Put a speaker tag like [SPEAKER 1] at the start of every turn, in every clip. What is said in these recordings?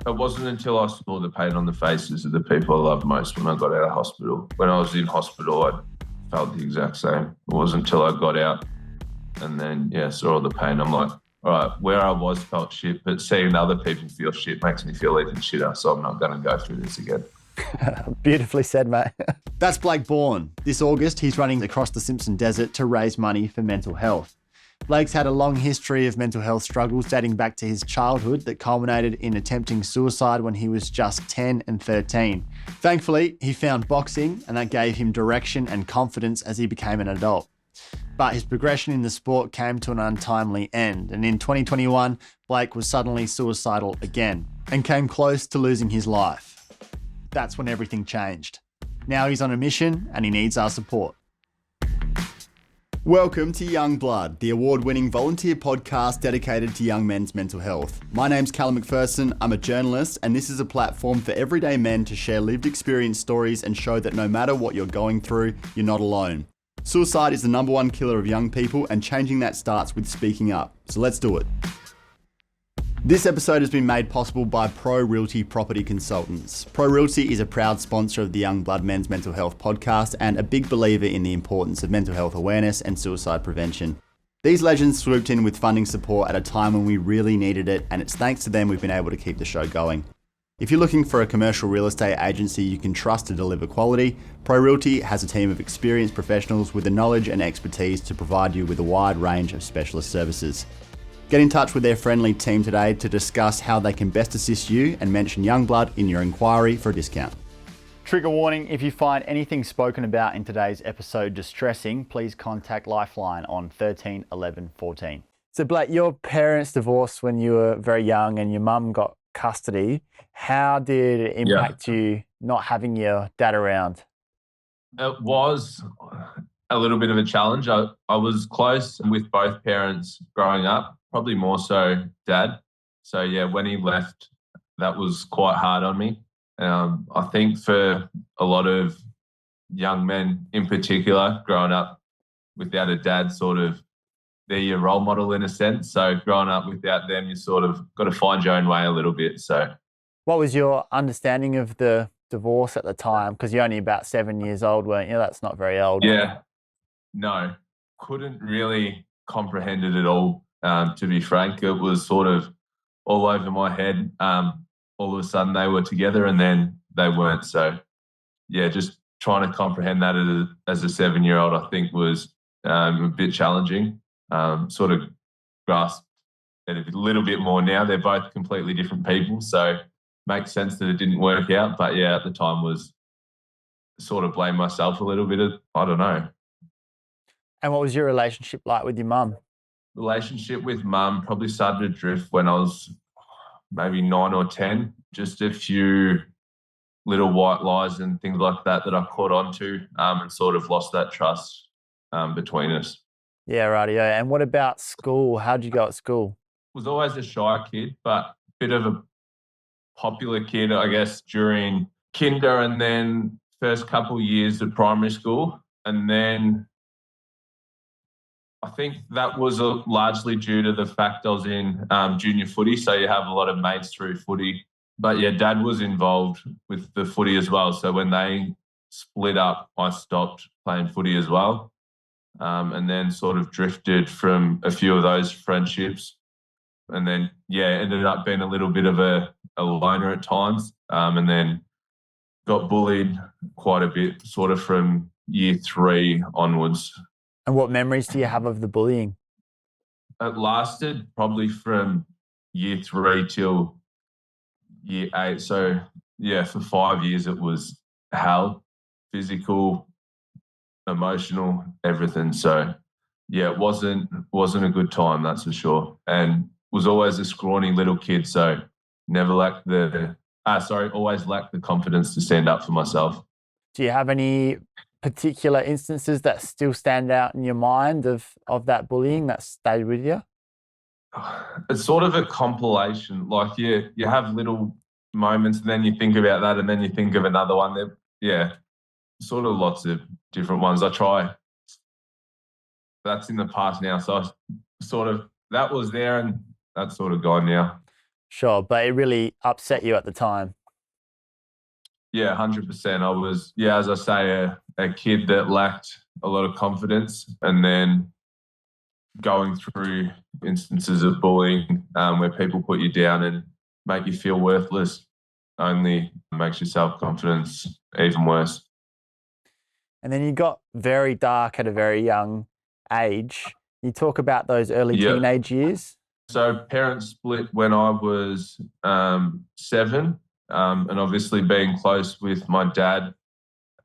[SPEAKER 1] It wasn't until I saw the pain on the faces of the people I loved most when I got out of hospital. When I was in hospital, I felt the exact same. It wasn't until I got out and then, saw all the pain. I'm like, all right, where I was felt shit, but seeing other people feel shit makes me feel even shitter, so I'm not going to go through this again.
[SPEAKER 2] Beautifully said, mate.
[SPEAKER 3] That's Blake Bourne. This August, he's running across the Simpson Desert to raise money for mental health. Blake's had a long history of mental health struggles dating back to his childhood that culminated in attempting suicide when he was just 10 and 13. Thankfully, he found boxing, and that gave him direction and confidence as he became an adult. But his progression in the sport came to an untimely end, and in 2021, Blake was suddenly suicidal again and came close to losing his life. That's when everything changed. Now he's on a mission and he needs our support. Welcome to Young Blood, the award-winning volunteer podcast dedicated to young men's mental health. My name's Callum McPherson, I'm a journalist, and this is a platform for everyday men to share lived experience stories and show that no matter what you're going through, you're not alone. Suicide is the number one killer of young people, and changing that starts with speaking up. So let's do it. This episode has been made possible by Pro Realty Property Consultants. Pro Realty is a proud sponsor of the Young Blood Men's Mental Health podcast and a big believer in the importance of mental health awareness and suicide prevention. These legends swooped in with funding support at a time when we really needed it, and it's thanks to them we've been able to keep the show going. If you're looking for a commercial real estate agency you can trust to deliver quality, Pro Realty has a team of experienced professionals with the knowledge and expertise to provide you with a wide range of specialist services. Get in touch with their friendly team today to discuss how they can best assist you and mention Youngblood in your inquiry for a discount. Trigger warning, if you find anything spoken about in today's episode distressing, please contact Lifeline on 13 11 14.
[SPEAKER 2] So Blake, your parents divorced when you were very young and your mum got custody. How did it impact you not having your dad around?
[SPEAKER 1] It was a little bit of a challenge. I was close with both parents growing up, probably more so dad. So yeah, when he left, that was quite hard on me. I think for a lot of young men in particular, growing up without a dad, sort of they're your role model in a sense. So growing up without them, you sort of got to find your own way a little bit. So
[SPEAKER 2] what was your understanding of the divorce at the time? Because you're only about 7 years old, weren't you? That's not very old.
[SPEAKER 1] Yeah, no, couldn't really comprehend it at all. To be frank, it was sort of all over my head. All of a sudden they were together and then they weren't. So yeah, just trying to comprehend that as a 7-year-old, I think was a bit challenging. Sort of grasped it a little bit more now. They're both completely different people, so makes sense that it didn't work out. But yeah, at the time was sort of blame myself a little bit. I don't know.
[SPEAKER 2] And what was your relationship like with your mum?
[SPEAKER 1] Relationship with mum probably started to drift when I was maybe 9 or 10. Just a few little white lies and things like that I caught on to and sort of lost that trust between us.
[SPEAKER 2] Yeah, rightio. And what about school? How did you go at school?
[SPEAKER 1] Was always a shy kid, but a bit of a popular kid, I guess, during kinder and then first couple of years of primary school. And then I think that was largely due to the fact I was in junior footy, so you have a lot of mates through footy. But yeah, Dad was involved with the footy as well. So when they split up, I stopped playing footy as well, and then sort of drifted from a few of those friendships. And then, yeah, ended up being a little bit of a loner at times, and then got bullied quite a bit sort of from year 3 onwards.
[SPEAKER 2] And what memories do you have of the bullying?
[SPEAKER 1] It lasted probably from year 3 till year 8. So yeah, for 5 years it was hell, physical, emotional, everything. So yeah, it wasn't a good time, that's for sure. And was always a scrawny little kid, so never lacked always lacked the confidence to stand up for myself.
[SPEAKER 2] Do you have any particular instances that still stand out in your mind of that bullying that stayed with you?
[SPEAKER 1] It's sort of a compilation. Like you have little moments and then you think about that and then you think of another one. Yeah, sort of lots of different ones. I try. That's in the past now. So that was there and that's sort of gone now.
[SPEAKER 2] Sure, but it really upset you at the time.
[SPEAKER 1] Yeah, 100%. I was, as I say, a kid that lacked a lot of confidence, and then going through instances of bullying where people put you down and make you feel worthless only makes your self-confidence even worse.
[SPEAKER 2] And then you got very dark at a very young age. You talk about those early teenage years.
[SPEAKER 1] So parents split when I was 7, and obviously being close with my dad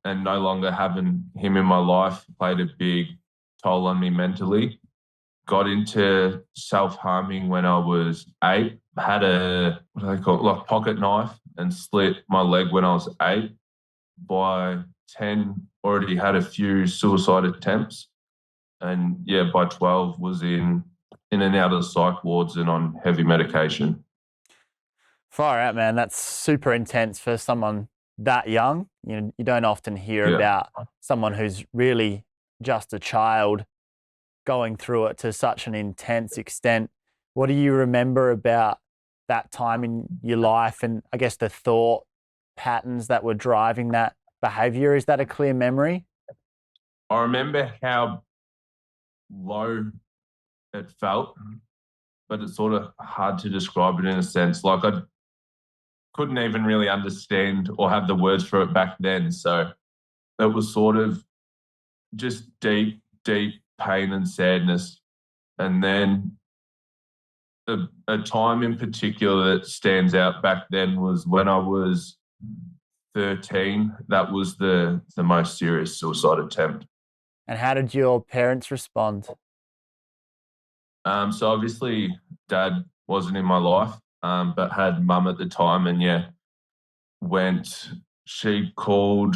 [SPEAKER 1] and no longer having him in my life played a big toll on me mentally. Got into self-harming when I was 8. Had a, what do they call it, like pocket knife, and slit my leg when I was 8. By 10, already had a few suicide attempts. And by 12 was in and out of the psych wards and on heavy medication.
[SPEAKER 2] Far out, man. That's super intense for someone that young. You don't often hear about someone who's really just a child going through it to such an intense extent. What do you remember about that time in your life, and I guess the thought patterns that were driving that behavior? Is that a clear memory?
[SPEAKER 1] I remember how low it felt, but it's sort of hard to describe it in a sense. Like, I couldn't even really understand or have the words for it back then. So it was sort of just deep, deep pain and sadness. And then a time in particular that stands out back then was when I was 13. That was the most serious suicide attempt.
[SPEAKER 2] And how did your parents respond?
[SPEAKER 1] So obviously dad wasn't in my life, but had mum at the time, and she called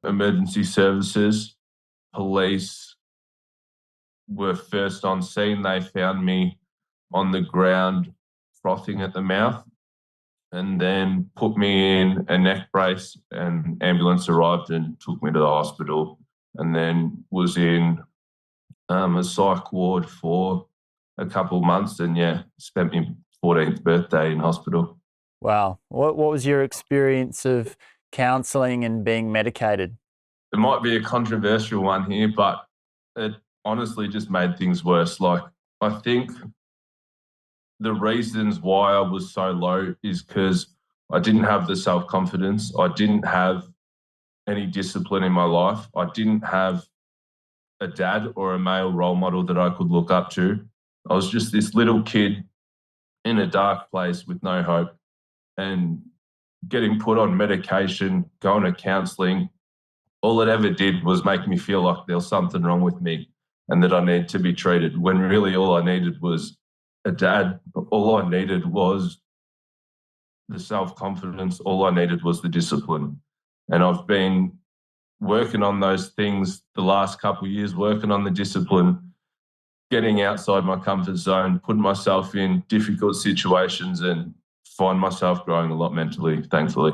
[SPEAKER 1] emergency services. Police were first on scene. They found me on the ground frothing at the mouth, and then put me in a neck brace, and ambulance arrived and took me to the hospital, and then was in a psych ward for a couple of months, and spent my 14th birthday in hospital.
[SPEAKER 2] Wow. What was your experience of counselling and being medicated?
[SPEAKER 1] It might be a controversial one here, but it honestly just made things worse. Like, I think the reasons why I was so low is because I didn't have the self-confidence. I didn't have any discipline in my life. I didn't have a dad or a male role model that I could look up to. I was just this little kid in a dark place with no hope, and getting put on medication, going to counselling, all it ever did was make me feel like there was something wrong with me and that I needed to be treated, when really all I needed was a dad. All I needed was the self-confidence. All I needed was the discipline. And I've been working on those things the last couple of years, working on the discipline, getting outside my comfort zone, putting myself in difficult situations, and find myself growing a lot mentally, thankfully.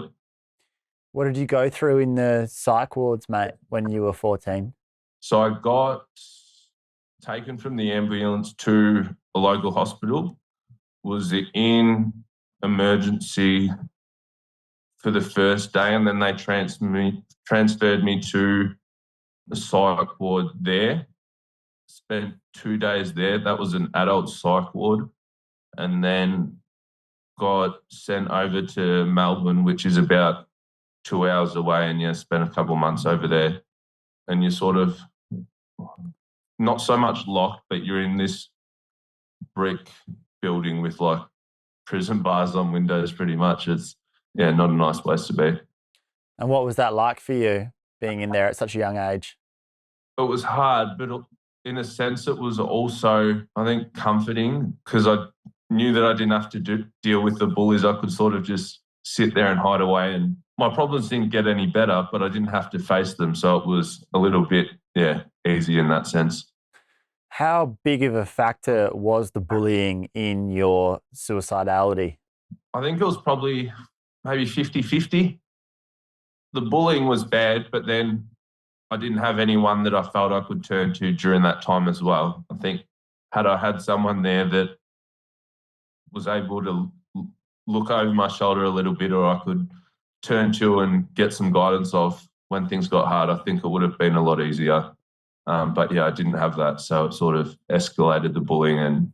[SPEAKER 2] What did you go through in the psych wards, mate, when you were 14?
[SPEAKER 1] So I got taken from the ambulance to a local hospital, was in emergency for the first day, and then they transferred me to the psych ward there. Spent 2 days there. That was an adult psych ward. And then got sent over to Melbourne, which is about 2 hours away, and spent a couple of months over there. And you're sort of not so much locked, but you're in this brick building with like prison bars on windows pretty much. It's not a nice place to be.
[SPEAKER 2] And what was that like for you, being in there at such a young age?
[SPEAKER 1] It was hard, but in a sense it was also, I think, comforting, because I knew that I didn't have to deal with the bullies. I could sort of just sit there and hide away, and my problems didn't get any better, but I didn't have to face them. So it was a little bit, easy in that sense.
[SPEAKER 2] How big of a factor was the bullying in your suicidality?
[SPEAKER 1] I think it was probably maybe 50-50. The bullying was bad, but then I didn't have anyone that I felt I could turn to during that time as well. I think had I had someone there that was able to look over my shoulder a little bit, or I could turn to and get some guidance off when things got hard, I think it would have been a lot easier. But yeah, I didn't have that. So it sort of escalated the bullying and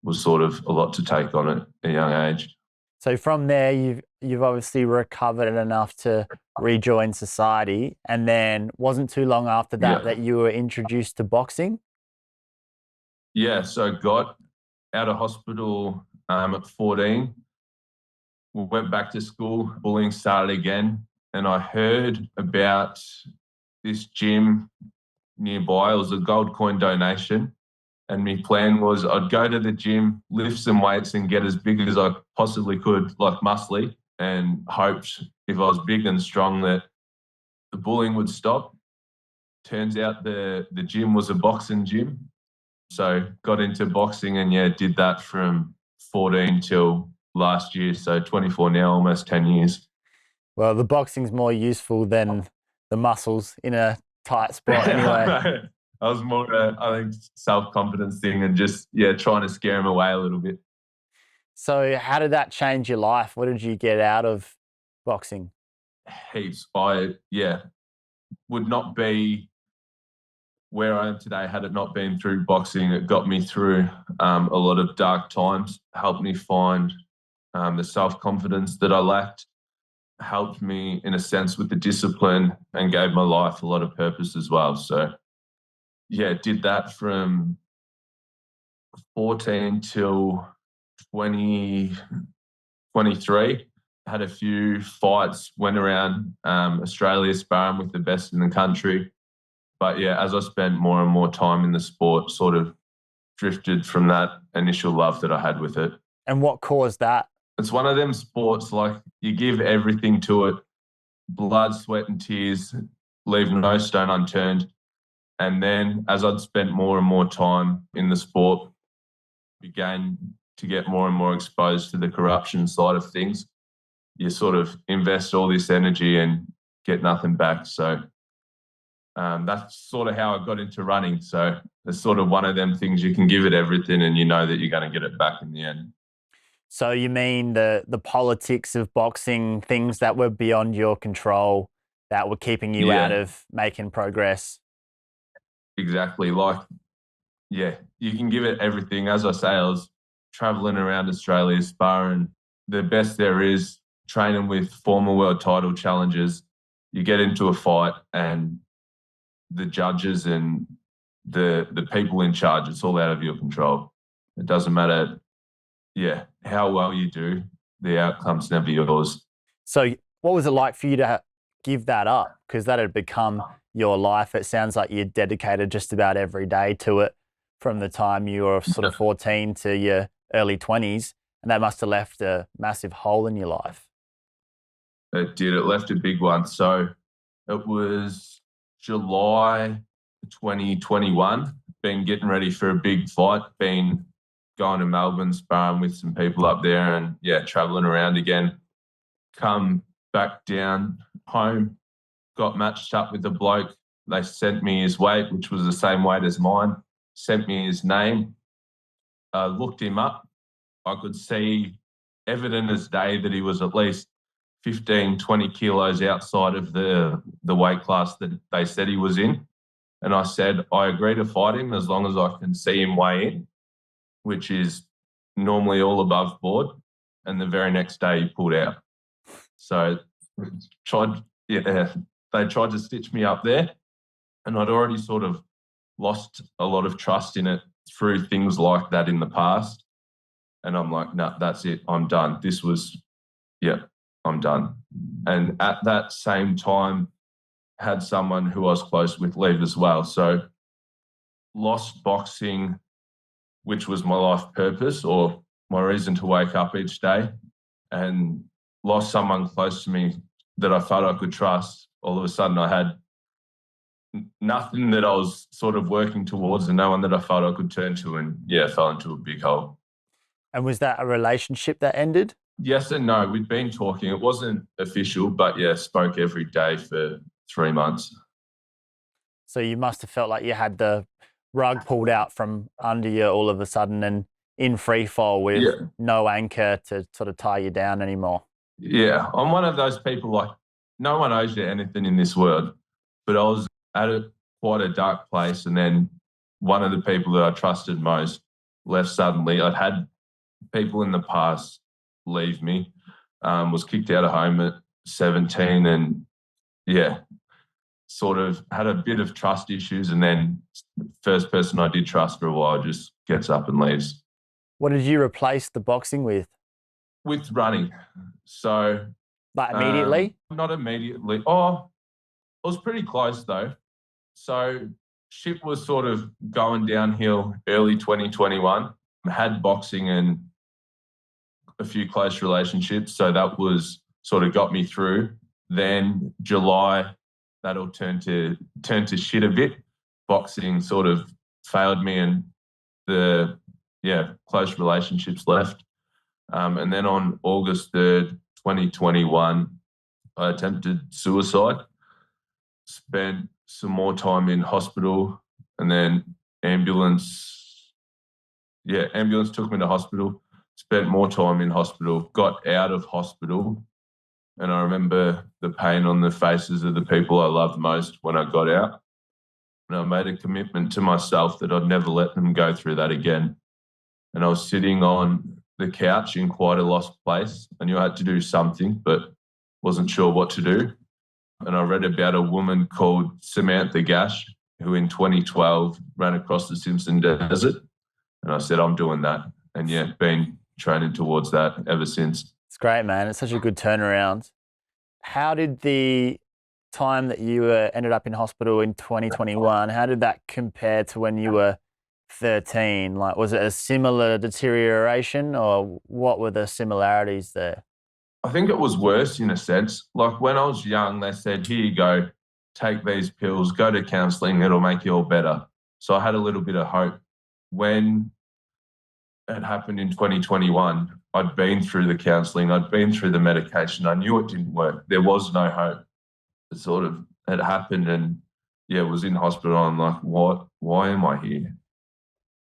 [SPEAKER 1] was sort of a lot to take on at a young age.
[SPEAKER 2] So from there, you've obviously recovered enough to rejoin society, and then wasn't too long after that that you were introduced to boxing.
[SPEAKER 1] Yeah, so got out of hospital at 14. We went back to school. Bullying started again, and I heard about this gym nearby. It was a gold coin donation. And my plan was I'd go to the gym, lift some weights and get as big as I possibly could, like muscly, and hoped if I was big and strong that the bullying would stop. Turns out the gym was a boxing gym. So got into boxing and did that from 14 till last year. So 24 now, almost 10 years.
[SPEAKER 2] Well, the boxing's more useful than the muscles in a tight spot anyway.
[SPEAKER 1] I was more, I think, self-confidence thing and just, trying to scare him away a little bit.
[SPEAKER 2] So how did that change your life? What did you get out of boxing?
[SPEAKER 1] Heaps. I would not be where I am today had it not been through boxing. It got me through a lot of dark times, helped me find the self-confidence that I lacked, helped me in a sense with the discipline, and gave my life a lot of purpose as well. So did that from 14 till 2023. Had a few fights, went around Australia sparring with the best in the country. But as I spent more and more time in the sport, sort of drifted from that initial love that I had with it.
[SPEAKER 2] And what caused that?
[SPEAKER 1] It's one of them sports, like you give everything to it, blood, sweat and tears, leave no stone unturned. And then as I'd spent more and more time in the sport, began to get more and more exposed to the corruption side of things. You sort of invest all this energy and get nothing back. So that's sort of how I got into running. So it's sort of one of them things you can give it everything and you know that you're going to get it back in the end.
[SPEAKER 2] So you mean the politics of boxing, things that were beyond your control, that were keeping you out of making progress?
[SPEAKER 1] Exactly. Like, you can give it everything. As I say, I was traveling around Australia sparring the best there is, training with former world title challengers. You get into a fight and the judges and the people in charge, it's all out of your control. It doesn't matter, how well you do, the outcome's never yours.
[SPEAKER 2] So what was it like for you to give that up? Because that had become your life. It sounds like you dedicated just about every day to it from the time you were sort of 14 to your early 20s, and that must have left a massive hole in your life.
[SPEAKER 1] It did. It left a big one. So it was July 2021, been getting ready for a big fight, been going to Melbourne, sparring with some people up there and, travelling around again. Come back down home, got matched up with a bloke. They sent me his weight, which was the same weight as mine, sent me his name, looked him up. I could see evident as day that he was at least 15, 20 kilos outside of the weight class that they said he was in. And I said, I agree to fight him as long as I can see him weigh in, which is normally all above board. And the very next day he pulled out. So they tried to stitch me up there. And I'd already sort of lost a lot of trust in it through things like that in the past. And I'm like, no, that's it. I'm done. This was, I'm done. And at that same time, had someone who I was close with leave as well. So lost boxing, which was my life purpose or my reason to wake up each day, and lost someone close to me that I felt I could trust. All of a sudden I had nothing that I was sort of working towards and no one that I felt I could turn to, and fell into a big hole.
[SPEAKER 2] And was that a relationship that ended?
[SPEAKER 1] Yes and no. We'd been talking. It wasn't official, but spoke every day for 3 months.
[SPEAKER 2] So you must have felt like you had the rug pulled out from under you all of a sudden, and in free fall with no anchor to sort of tie you down anymore.
[SPEAKER 1] Yeah, I'm one of those people, like, no one owes you anything in this world, but I was at quite a dark place, and then one of the people that I trusted most left suddenly. I'd had people in the past leave me, was kicked out of home at 17, and sort of had a bit of trust issues, and then the first person I did trust for a while just gets up and leaves.
[SPEAKER 2] What did you replace the boxing with?
[SPEAKER 1] With running. So
[SPEAKER 2] like immediately?
[SPEAKER 1] Not immediately. Oh, I was pretty close though. So shit was sort of going downhill early 2021. I had boxing and a few close relationships, so that was sort of got me through. Then July, that all turned to shit a bit. Boxing sort of failed me, and the close relationships left. And then on August 3rd, 2021, I attempted suicide. Spent some more time in hospital, and then ambulance took me to hospital. Spent more time in hospital, got out of hospital, and I remember the pain on the faces of the people I loved most when I got out. And I made a commitment to myself that I'd never let them go through that again. And I was sitting on the couch in quite a lost place. I knew I had to do something, but wasn't sure what to do. And I read about a woman called Samantha Gash, who in 2012 ran across the Simpson Desert. And I said, I'm doing that. And been training towards that ever since.
[SPEAKER 2] It's great, man. It's such a good turnaround. How did the time that you ended up in hospital in 2021, how did that compare to when you were 13? Like, was it a similar deterioration, or what were the similarities there?
[SPEAKER 1] I think it was worse in a sense. Like, when I was young, they said, here you go, take these pills, go to counselling, it'll make you all better. So I had a little bit of hope. When it happened in 2021, I'd been through the counselling, I'd been through the medication, I knew it didn't work. There was no hope. It happened, and was in hospital. I'm like, why am I here?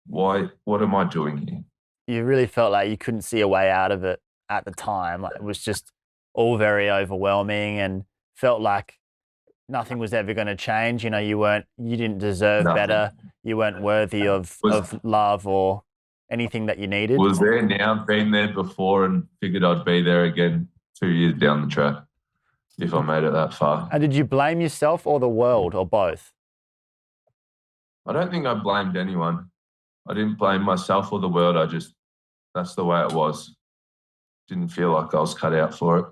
[SPEAKER 1] What am I doing here?
[SPEAKER 2] You really felt like you couldn't see a way out of it at the time. Like, it was just all very overwhelming, and felt like nothing was ever going to change. You know, you didn't deserve better. You weren't worthy of love or anything that you needed.
[SPEAKER 1] Was there now, been there before, and figured I'd be there again 2 years down the track if I made it that far.
[SPEAKER 2] And did you blame yourself or the world, or both?
[SPEAKER 1] I don't think I blamed anyone. I didn't blame myself or the world. That's the way it was. Didn't feel like I was cut out for it.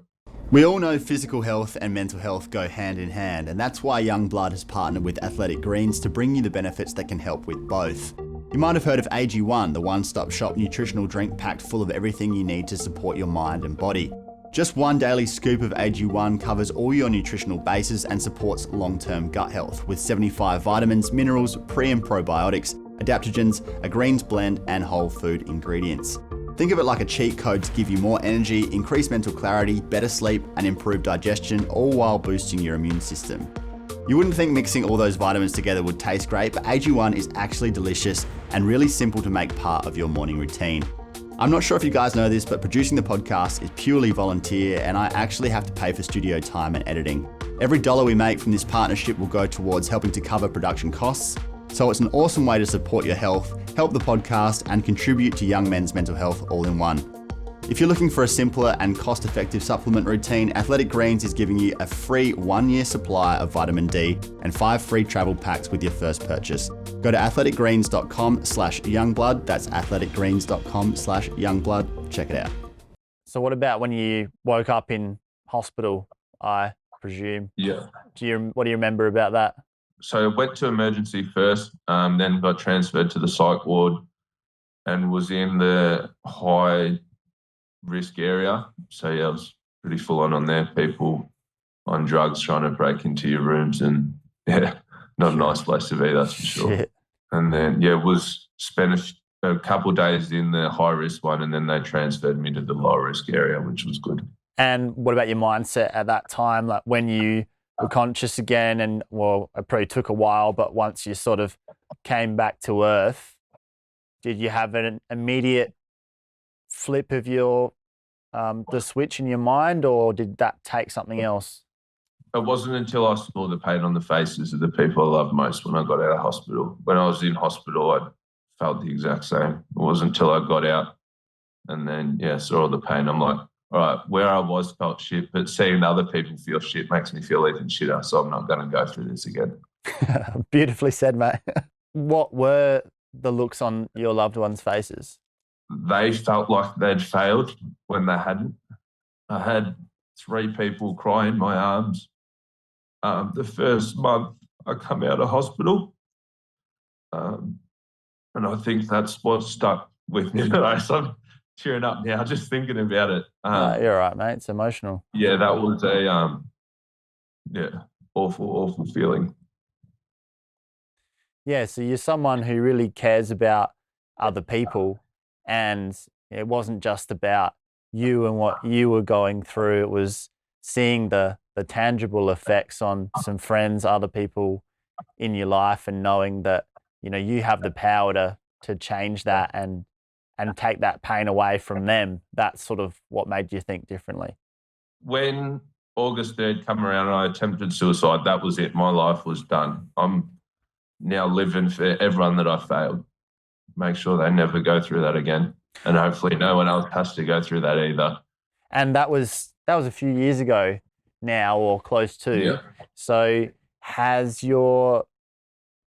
[SPEAKER 3] We all know physical health and mental health go hand in hand, and that's why Young Blood has partnered with Athletic Greens to bring you the benefits that can help with both. You might have heard of AG1, the one-stop shop nutritional drink packed full of everything you need to support your mind and body. Just one daily scoop of AG1 covers all your nutritional bases and supports long-term gut health with 75 vitamins, minerals, pre and probiotics, adaptogens, a greens blend, and whole food ingredients. Think of it like a cheat code to give you more energy, increase mental clarity, better sleep, and improve digestion, all while boosting your immune system. You wouldn't think mixing all those vitamins together would taste great, but AG1 is actually delicious and really simple to make part of your morning routine. I'm not sure if you guys know this, but producing the podcast is purely volunteer, and I actually have to pay for studio time and editing. Every dollar we make from this partnership will go towards helping to cover production costs. So it's an awesome way to support your health, help the podcast, and contribute to young men's mental health all in one. If you're looking for a simpler and cost-effective supplement routine, Athletic Greens is giving you a free 1-year supply of vitamin D and 5 free travel packs with your first purchase. Go to athleticgreens.com/youngblood. That's athleticgreens.com/youngblood. Check it out.
[SPEAKER 2] So what about when you woke up in hospital, I presume?
[SPEAKER 1] Yeah.
[SPEAKER 2] What do you remember about that?
[SPEAKER 1] So I went to emergency first, then got transferred to the psych ward, and was in the high risk area. So I was pretty full on there. People on drugs trying to break into your rooms, and not a nice place to be, that's for sure.
[SPEAKER 2] Shit.
[SPEAKER 1] And then spent a couple of days in the high risk one, and then they transferred me to the low risk area, which was good.
[SPEAKER 2] And what about your mindset at that time? Like, when you were conscious again, and it probably took a while, but once you sort of came back to earth, did you have an immediate flip of your the switch in your mind, or did that take something else?
[SPEAKER 1] It wasn't until I saw the pain on the faces of the people I loved most when I got out of hospital. When I was in hospital, I felt the exact same. It wasn't until I got out and then, saw all the pain. I'm like, all right, where I was felt shit, but seeing other people feel shit makes me feel even shitter, so I'm not going to go through this again.
[SPEAKER 2] Beautifully said, mate. What were the looks on your loved ones' faces?
[SPEAKER 1] They felt like they'd failed when they hadn't. I had 3 people cry in my arms. The first month I come out of hospital, and I think that's what stuck with me. So I'm tearing up now just thinking about it.
[SPEAKER 2] You're right, mate. It's emotional.
[SPEAKER 1] Yeah, that was a awful feeling.
[SPEAKER 2] Yeah, so you're someone who really cares about other people, and it wasn't just about you and what you were going through. It was seeing the tangible effects on some friends, other people in your life, and knowing that, you have the power to change that and take that pain away from them. That's sort of what made you think differently.
[SPEAKER 1] When August 3rd come around and I attempted suicide, that was it. My life was done. I'm now living for everyone that I failed. Make sure they never go through that again. And hopefully no one else has to go through that either.
[SPEAKER 2] And that was a few years ago now, or close to.
[SPEAKER 1] Yeah.
[SPEAKER 2] So has your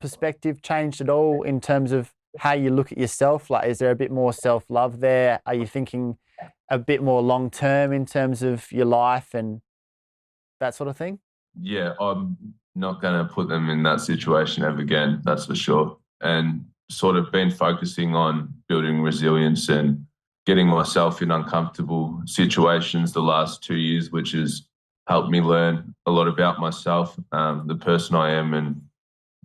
[SPEAKER 2] perspective changed at all in terms of how you look at yourself? Like, is there a bit more self-love there? Are you thinking a bit more long-term in terms of your life and that sort of thing?
[SPEAKER 1] Yeah, I'm not going to put them in that situation ever again, that's for sure. And sort of been focusing on building resilience and getting myself in uncomfortable situations the last 2 years, which has helped me learn a lot about myself, the person I am, and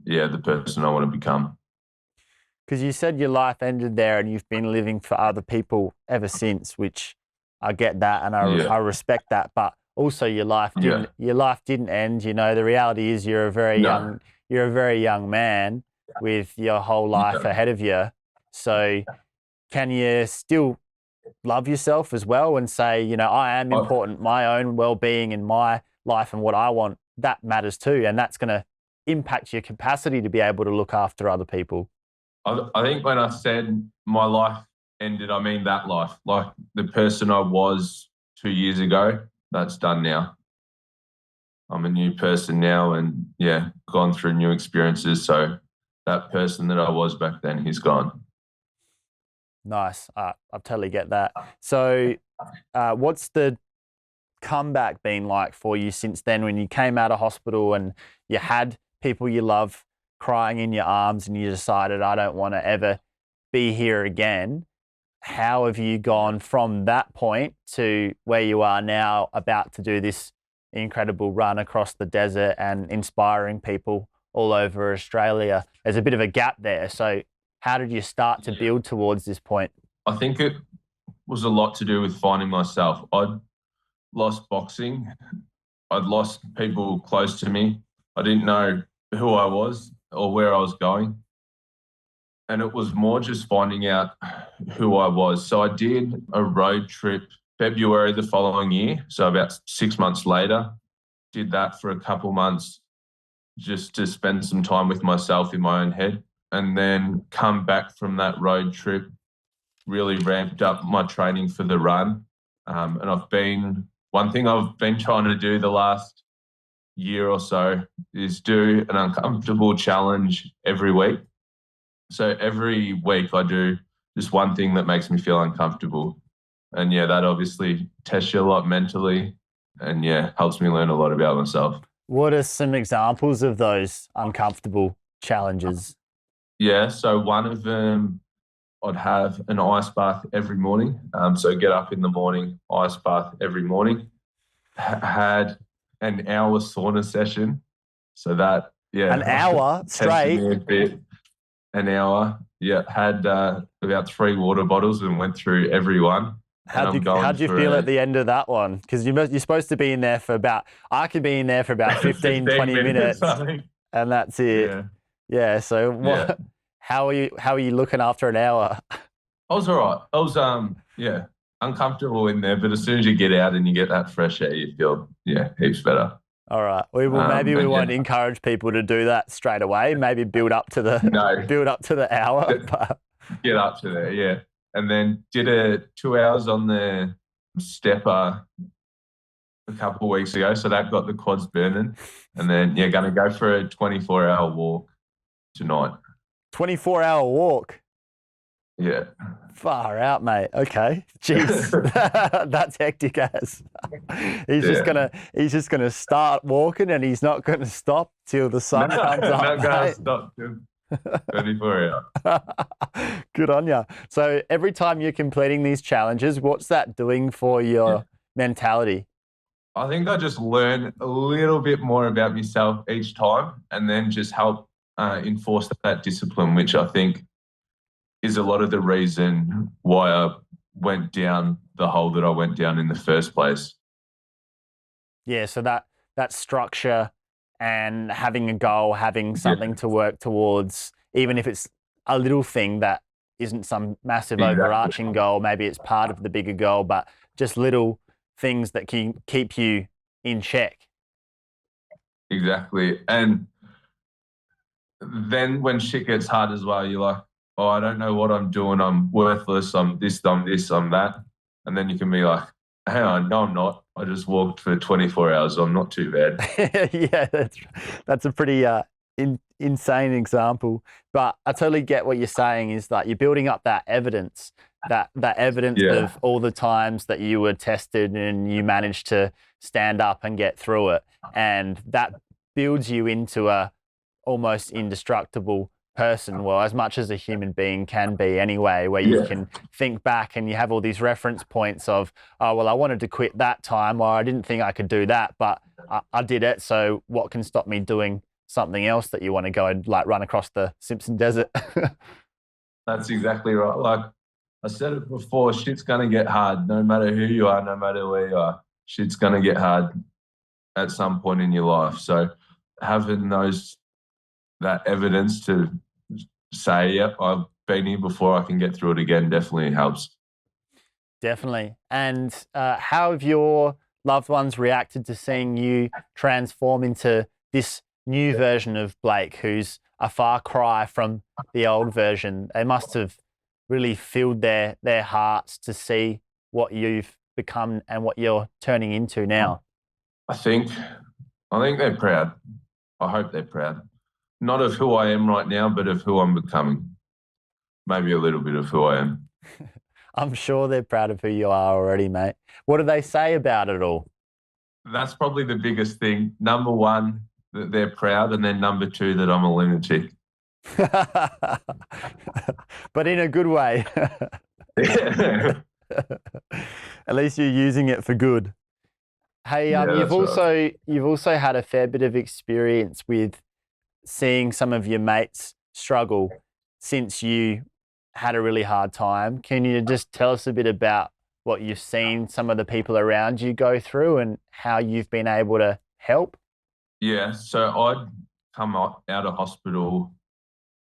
[SPEAKER 1] the person I want to become.
[SPEAKER 2] Because you said your life ended there and you've been living for other people ever since, which I get that and I respect that. But also your life didn't end. The reality is you're a very young man with your whole life ahead of you. So can you still love yourself as well and say, I am important, my own well-being in my life and what I want, that matters too. And that's going to impact your capacity to be able to look after other people.
[SPEAKER 1] I think when I said my life ended, I mean that life. Like the person I was 2 years ago, that's done now. I'm a new person now and gone through new experiences. So that person that I was back then, he's gone.
[SPEAKER 2] Nice. I totally get that. So what's the comeback been like for you since then, when you came out of hospital and you had people you love crying in your arms and you decided, I don't want to ever be here again? How have you gone from that point to where you are now, about to do this incredible run across the desert and inspiring people all over Australia? There's a bit of a gap there. So how did you start to build towards this point?
[SPEAKER 1] I think it was a lot to do with finding myself. I'd lost boxing. I'd lost people close to me. I didn't know who I was or where I was going. And it was more just finding out who I was. So I did a road trip February the following year. So about 6 months later, did that for a couple months just to spend some time with myself in my own head. And then come back from that road trip, really ramped up my training for the run. And one thing I've been trying to do the last year or so is do an uncomfortable challenge every week. So every week I do just one thing that makes me feel uncomfortable. And that obviously tests you a lot mentally and helps me learn a lot about myself.
[SPEAKER 2] What are some examples of those uncomfortable challenges?
[SPEAKER 1] So one of them, I'd have an ice bath every morning. So get up in the morning, ice bath every morning. Had an hour sauna session. So that,
[SPEAKER 2] an hour straight?
[SPEAKER 1] Me a bit. An hour. Had about 3 water bottles and went through every one.
[SPEAKER 2] How'd you feel at the end of that one? Because you're supposed to be in there for I could be in there for about 15 20 minutes and that's it. So How are you looking after an hour?
[SPEAKER 1] I was all right. I was uncomfortable in there, but as soon as you get out and you get that fresh air, you feel heaps better.
[SPEAKER 2] All right. We won't encourage people to do that straight away. Maybe build up to the hour. But...
[SPEAKER 1] Get up to there, yeah. And then did 2 hours on the stepper a couple of weeks ago, so that got the quads burning. And then going to go for a 24-hour walk tonight.
[SPEAKER 2] 24-hour walk.
[SPEAKER 1] Yeah.
[SPEAKER 2] Far out, mate. Okay. Jeez. That's hectic as. He's just gonna start walking and he's not gonna stop till the sun comes up.
[SPEAKER 1] Not gonna stop till 24 hours.
[SPEAKER 2] Good on you. So every time you're completing these challenges, what's that doing for your mentality?
[SPEAKER 1] I think I just learn a little bit more about myself each time, and then just help enforce that discipline, which I think is a lot of the reason why I went down the hole that I went down in the first place.
[SPEAKER 2] Yeah, so that structure and having a goal, having something to work towards, even if it's a little thing that isn't some massive overarching goal, maybe it's part of the bigger goal, but just little things that can keep you in check.
[SPEAKER 1] Exactly. And then when shit gets hard as well, you're like, oh, I don't know what I'm doing. I'm worthless. I'm this, I'm that. And then you can be like, hang on, no, I'm not. I just walked for 24 hours. I'm not too bad.
[SPEAKER 2] Yeah, that's a pretty insane example. But I totally get what you're saying is that you're building up that evidence, that evidence of all the times that you were tested and you managed to stand up and get through it. And that builds you into a almost indestructible person, well, as much as a human being can be anyway, where you can think back and you have all these reference points of, oh, well, I wanted to quit that time, or I didn't think I could do that, but I did it. So what can stop me doing something else that you want to go and like run across the Simpson Desert?
[SPEAKER 1] That's exactly right. Like I said it before, shit's going to get hard. No matter who you are, no matter where you are, shit's going to get hard at some point in your life. So having that evidence to say, yep, I've been here before, I can get through it again, definitely helps.
[SPEAKER 2] Definitely. And how have your loved ones reacted to seeing you transform into this new version of Blake, who's a far cry from the old version? They must have really filled their hearts to see what you've become and what you're turning into now.
[SPEAKER 1] I think they're proud. I hope they're proud. Not of who I am right now, but of who I'm becoming. Maybe a little bit of who I am.
[SPEAKER 2] I'm sure they're proud of who you are already, mate. What do they say about it all?
[SPEAKER 1] That's probably the biggest thing. Number one, that they're proud, and then number two, that I'm a lunatic.
[SPEAKER 2] But in a good way. At least you're using it for good. Hey, you've also had a fair bit of experience with seeing some of your mates struggle since you had a really hard time. Can you just tell us a bit about what you've seen some of the people around you go through and how you've been able to help?
[SPEAKER 1] Yeah, so I'd come out of hospital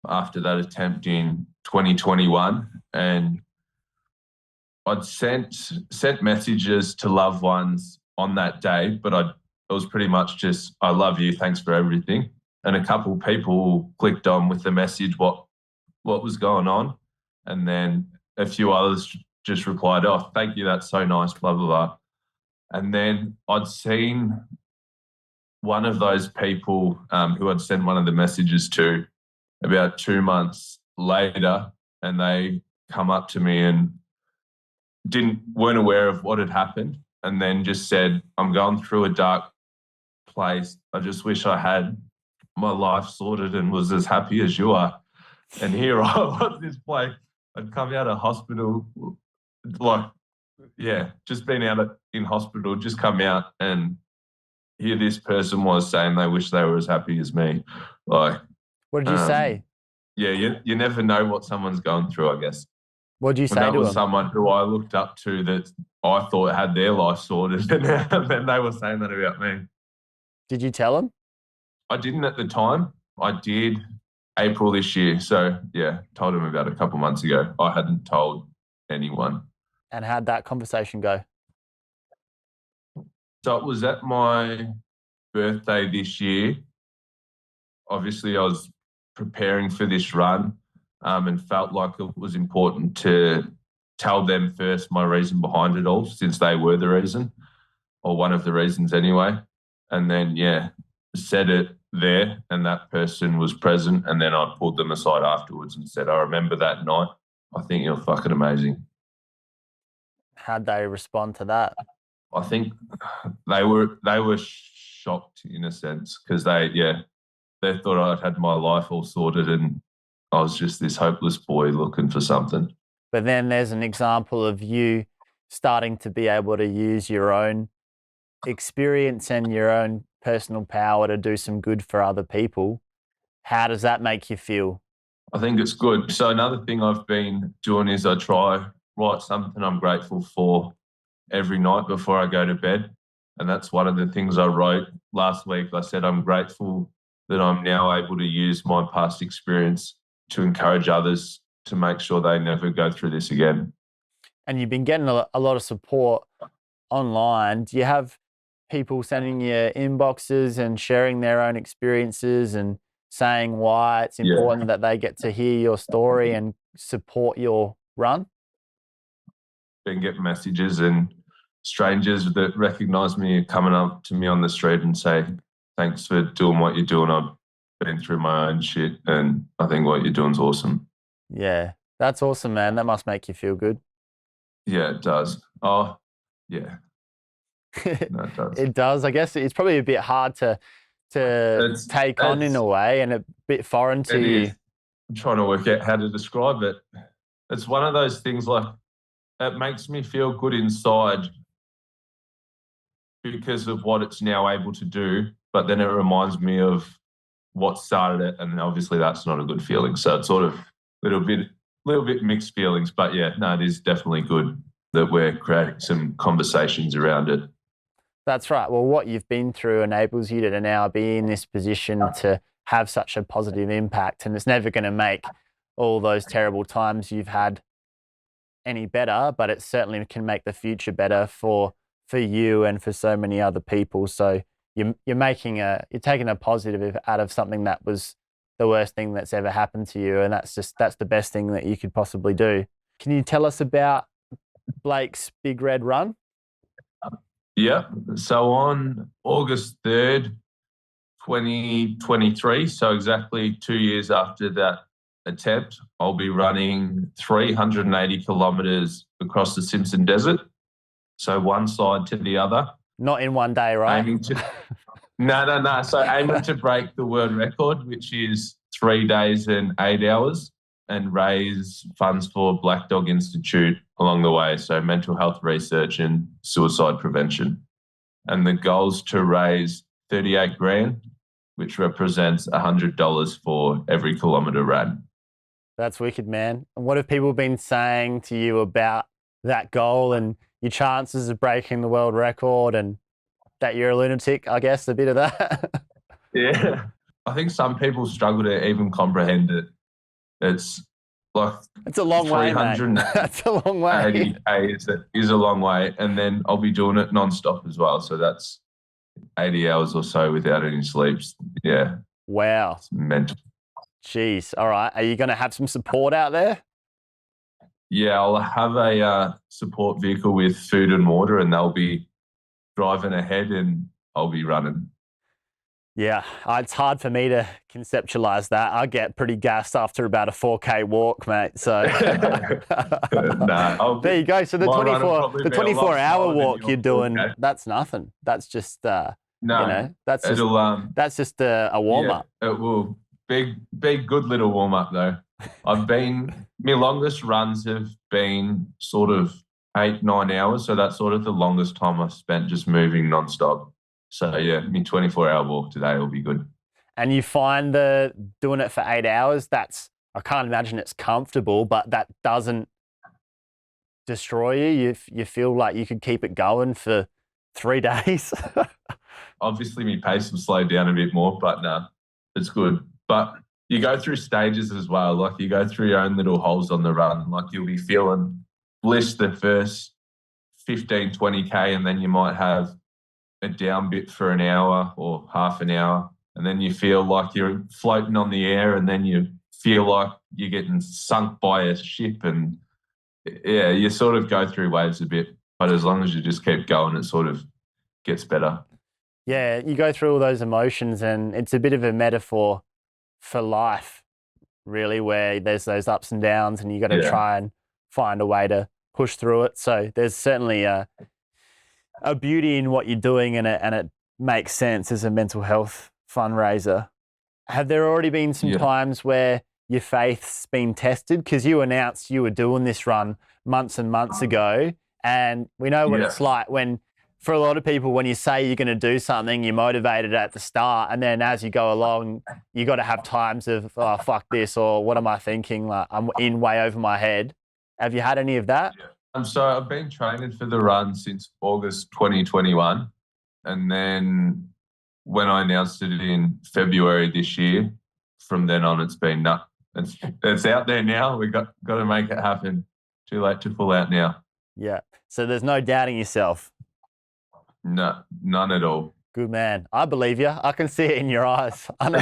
[SPEAKER 1] after that attempt in 2021, and I'd sent messages to loved ones on that day, but it was pretty much just, I love you, thanks for everything. And a couple of people clicked on with the message what was going on. And then a few others just replied, oh, thank you, that's so nice, blah, blah, blah. And then I'd seen one of those people who I'd sent one of the messages to about 2 months later, and they come up to me and weren't aware of what had happened, and then just said, I'm going through a dark place. I just wish I had my life sorted and was as happy as you are. And here I was, this Blake. I'd come out of hospital, just been out in hospital, just come out, and here this person was saying they wish they were as happy as me. Like,
[SPEAKER 2] what did you say?
[SPEAKER 1] Yeah, you never know what someone's going through, I guess.
[SPEAKER 2] What did you say to them?
[SPEAKER 1] That was someone who I looked up to that I thought had their life sorted, and then they were saying that about me.
[SPEAKER 2] Did you tell them?
[SPEAKER 1] I didn't at the time. I did April this year. So yeah, told him about a couple months ago. I hadn't told anyone.
[SPEAKER 2] And how'd that conversation go?
[SPEAKER 1] So it was at my birthday this year. Obviously, I was preparing for this run and felt like it was important to tell them first my reason behind it all, since they were the reason, or one of the reasons anyway. And then, yeah, said it there, and that person was present. And then I pulled them aside afterwards and said, I remember that night. I think you're fucking amazing.
[SPEAKER 2] How'd they respond to that?
[SPEAKER 1] I think they were shocked in a sense, because they thought I'd had my life all sorted and I was just this hopeless boy looking for something.
[SPEAKER 2] But then there's an example of you starting to be able to use your own experience and your own personal power to do some good for other people. How does that make you feel?
[SPEAKER 1] I think it's good. So another thing I've been doing is I try write something I'm grateful for every night before I go to bed. And that's one of the things I wrote last week. I said, I'm grateful that I'm now able to use my past experience to encourage others to make sure they never go through this again.
[SPEAKER 2] And you've been getting a lot of support online. Do you have people sending you inboxes and sharing their own experiences and saying why it's important that they get to hear your story and support your run?
[SPEAKER 1] Been getting messages, and strangers that recognise me are coming up to me on the street and say, thanks for doing what you're doing. I've been through my own shit and I think what you're doing is awesome.
[SPEAKER 2] Yeah, that's awesome, man. That must make you feel good.
[SPEAKER 1] Yeah, it does. Oh, yeah. No, it does.
[SPEAKER 2] It does. I guess it's probably a bit hard to take on in a way, and a bit foreign to you.
[SPEAKER 1] I'm trying to work out how to describe it. It's one of those things, like, it makes me feel good inside because of what it's now able to do, but then it reminds me of what started it, and obviously that's not a good feeling. So it's sort of a little bit mixed feelings, but yeah, no, it is definitely good that we're creating some conversations around it.
[SPEAKER 2] That's right. Well, what you've been through enables you to now be in this position to have such a positive impact, and it's never going to make all those terrible times you've had any better, but it certainly can make the future better for you and for so many other people. So you're taking a positive out of something that was the worst thing that's ever happened to you, and that's the best thing that you could possibly do. Can you tell us about Blake's Big Red Run?
[SPEAKER 1] Yeah. So on August 3rd, 2023, so exactly 2 years after that attempt, I'll be running 380 kilometres across the Simpson Desert. So one side to the other.
[SPEAKER 2] Not in one day, right?
[SPEAKER 1] No. So aiming to break the world record, which is 3 days and 8 hours, and raise funds for Black Dog Institute along the way. So mental health research and suicide prevention. And the goal's to raise 38 grand, which represents $100 for every kilometre ran.
[SPEAKER 2] That's wicked, man. And what have people been saying to you about that goal and your chances of breaking the world record, and that you're a lunatic, I guess, a bit of that?
[SPEAKER 1] Yeah. I think some people struggle to even comprehend it. It's like
[SPEAKER 2] it's a long way, mate. That's a long way.
[SPEAKER 1] 80K is a long way. And then I'll be doing it non-stop as well. So that's 80 hours or so without any sleeps. Yeah.
[SPEAKER 2] Wow.
[SPEAKER 1] It's mental.
[SPEAKER 2] Jeez. All right. Are you going to have some support out there?
[SPEAKER 1] Yeah, I'll have a support vehicle with food and water, and they'll be driving ahead and I'll be running.
[SPEAKER 2] Yeah, it's hard for me to conceptualize that. I get pretty gassed after about a 4K walk, mate. So there you go. So the 24-hour walk you're doing, 4K. That's nothing. That's just that's just a warm up.
[SPEAKER 1] Yeah, it will be good little warm up though. My longest runs have been sort of 8-9 hours. So that's sort of the longest time I've spent just moving nonstop. So yeah, my 24-hour walk today will be good.
[SPEAKER 2] And you find doing it for 8 hours, I can't imagine it's comfortable, but that doesn't destroy you. You feel like you could keep it going for 3 days.
[SPEAKER 1] Obviously, my pace will slow down a bit more, but no, it's good. But you go through stages as well. Like you go through your own little holes on the run. Like you'll be feeling bliss the first 15, 20K, and then you might have a down bit for an hour or half an hour. And then you feel like you're floating on the air, and then you feel like you're getting sunk by a ship. And yeah, you sort of go through waves a bit, but as long as you just keep going, it sort of gets better.
[SPEAKER 2] Yeah, you go through all those emotions, and it's a bit of a metaphor for life, really, where there's those ups and downs, and you got to try and find a way to push through it. So there's certainly a beauty in what you're doing, and it makes sense as a mental health fundraiser. Have there already been some times where your faith's been tested? Because you announced you were doing this run months and months ago, and we know what it's like when, for a lot of people, when you say you're going to do something, you're motivated at the start, and then as you go along, you got to have times of, oh, fuck this, or what am I thinking? Like, I'm in way over my head. Have you had any of that?
[SPEAKER 1] So I've been training for the run since August 2021. And then when I announced it in February this year, from then on, it's been it's out there now. We've got to make it happen. Too late to pull out now.
[SPEAKER 2] Yeah. So there's no doubting yourself.
[SPEAKER 1] No, none at all.
[SPEAKER 2] Good man. I believe you. I can see it in your eyes. I know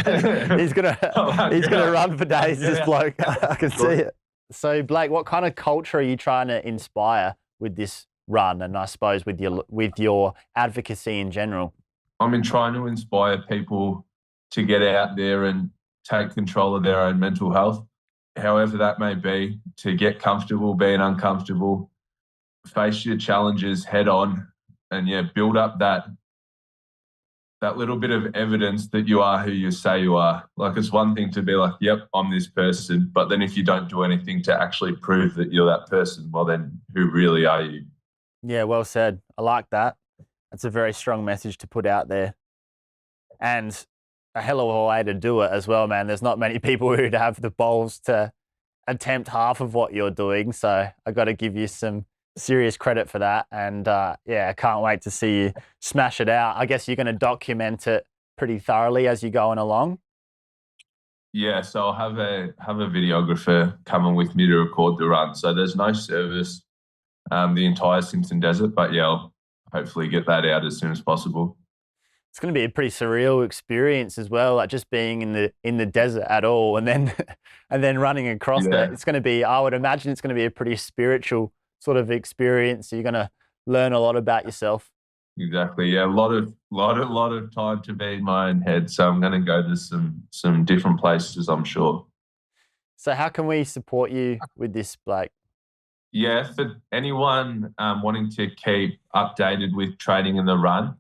[SPEAKER 2] he's gonna run for days, this bloke. I can see it. So Blake, what kind of culture are you trying to inspire with this run, and I suppose with your advocacy in general?
[SPEAKER 1] I'm trying to inspire people to get out there and take control of their own mental health, however that may be, to get comfortable being uncomfortable, face your challenges head on, and build up that little bit of evidence that you are who you say you are. Like, it's one thing to be like, yep, I'm this person, but then if you don't do anything to actually prove that you're that person, well, then who really are you?
[SPEAKER 2] Yeah, well said. I like that. That's a very strong message to put out there. And a hell of a way to do it as well, man. There's not many people who'd have the balls to attempt half of what you're doing. So I got to give you some serious credit for that. And I can't wait to see you smash it out. I guess you're going to document it pretty thoroughly as you're going along.
[SPEAKER 1] Yeah, so I'll have a videographer coming with me to record the run. So there's no service the entire Simpson Desert, but I'll hopefully get that out as soon as possible.
[SPEAKER 2] It's going to be a pretty surreal experience as well, like just being in the desert at all, and then running across it. It's going to be, I would imagine, it's going to be a pretty spiritual sort of experience. You're going to learn a lot about yourself.
[SPEAKER 1] Exactly. Yeah, a lot of time to be in my own head. So I'm going to go to some different places, I'm sure.
[SPEAKER 2] So how can we support you with this, Blake?
[SPEAKER 1] Yeah, for anyone wanting to keep updated with training in the run,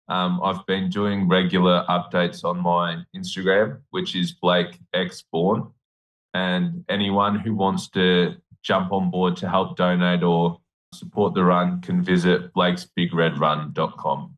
[SPEAKER 1] I've been doing regular updates on my Instagram, which is Blake X Bourne. And anyone who wants to jump on board to help donate or support the run can visit blakesbigredrun.com.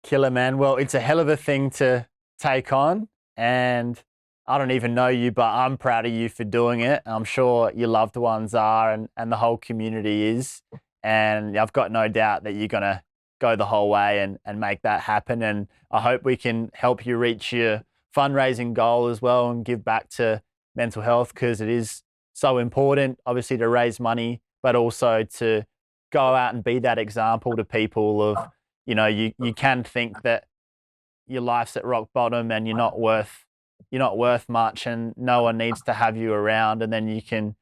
[SPEAKER 2] Killer, man. Well, it's a hell of a thing to take on, and I don't even know you, but I'm proud of you for doing it. I'm sure your loved ones are, and the whole community is. And I've got no doubt that you're going to go the whole way and make that happen. And I hope we can help you reach your fundraising goal as well and give back to mental health, because it is so important, obviously, to raise money, but also to go out and be that example to people of, you can think that your life's at rock bottom and you're not worth much, and no one needs to have you around, and then you can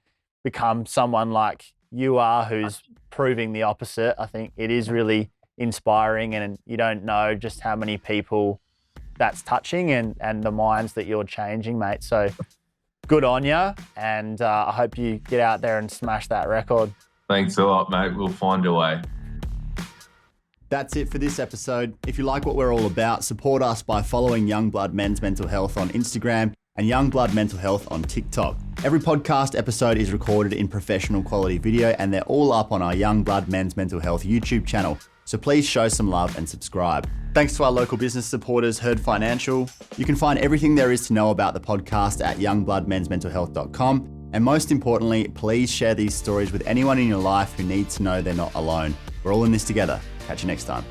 [SPEAKER 2] become someone like you are, who's proving the opposite. I think it is really inspiring, and you don't know just how many people that's touching and the minds that you're changing, mate. So good on you, and I hope you get out there and smash that record.
[SPEAKER 1] Thanks a lot, mate. We'll find a way.
[SPEAKER 3] That's it for this episode. If you like what we're all about, support us by following Youngblood Men's Mental Health on Instagram and Youngblood Mental Health on TikTok. Every podcast episode is recorded in professional quality video, and they're all up on our Youngblood Men's Mental Health YouTube channel. So please show some love and subscribe. Thanks to our local business supporters, Herd Financial. You can find everything there is to know about the podcast at youngbloodmensmentalhealth.com. And most importantly, please share these stories with anyone in your life who needs to know they're not alone. We're all in this together. Catch you next time.